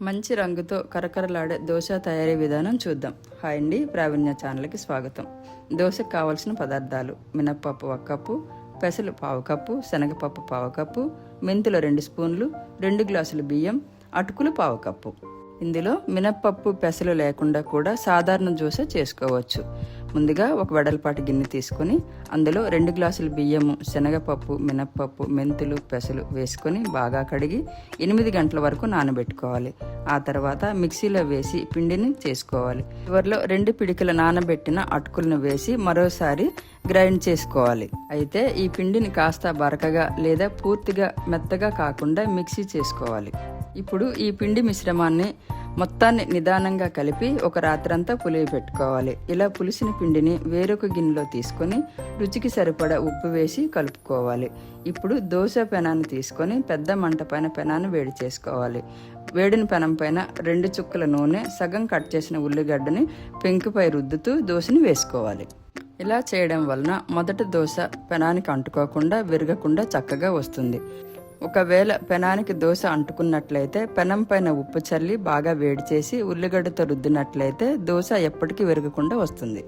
మంచి రంగుతో కరకరలాడే దోశ తయారీ విధానం చూద్దాం. హాయ్ అండి, ప్రావీణ్య ఛానల్కి స్వాగతం. దోశకు కావలసిన పదార్థాలు: మినప్పప్పు 1 కప్పు, పెసలు 1/2 కప్పు, శనగపప్పు 1/2 కప్పు, మెంతులు 2 స్పూన్లు, 2 గ్లాసులు బియ్యం, అటుకులు 1/2 కప్పు. ఇందులో మినప్పప్పు పెసలు లేకుండా కూడా సాధారణ దోశ చేసుకోవచ్చు. ముందుగా ఒక వెడల్పాటి గిన్నె తీసుకొని అందులో 2 గ్లాసుల బియ్యము, శనగపప్పు, మినప్పప్పు, మెంతులు, పెసలు వేసుకొని బాగా కడిగి 8 గంటల వరకు నానబెట్టుకోవాలి. ఆ తర్వాత మిక్సీలో వేసి పిండిని చేసుకోవాలి. చివరిలో 2 పిడికల నానబెట్టిన అటుకులను వేసి మరోసారి గ్రైండ్ చేసుకోవాలి. అయితే ఈ పిండిని కాస్త బరకగా లేదా పూర్తిగా మెత్తగా కాకుండా మిక్సీ చేసుకోవాలి. ఇప్పుడు ఈ పిండి మిశ్రమాన్ని మొత్తాన్ని నిదానంగా కలిపి ఒక రాత్రంతా పులియ పెట్టుకోవాలి. ఇలా పులిసిన పిండిని వేరొక గిన్నెలో తీసుకొని రుచికి సరిపడా ఉప్పు వేసి కలుపుకోవాలి. ఇప్పుడు దోశ పెనాన్ని తీసుకొని పెద్ద మంట పైన పెనాన్ని వేడి చేసుకోవాలి. వేడిన పెనం పైన 2 చుక్కల నూనె, సగం కట్ చేసిన ఉల్లిగడ్డని పెంకుపై రుద్దుతూ దోశని వేసుకోవాలి. ఇలా చేయడం వలన మొదటి దోశ పెనానికి అంటుకోకుండా విరగకుండా చక్కగా వస్తుంది. ఒకవేళ పెనానికి దోశ అంటుకున్నట్లయితే పెనం పైన ఉప్పు చల్లి బాగా వేడి చేసి ఉల్లిగడ్డతో రుద్దినట్లయితే దోశ ఎప్పటికీ విరగకుండా వస్తుంది.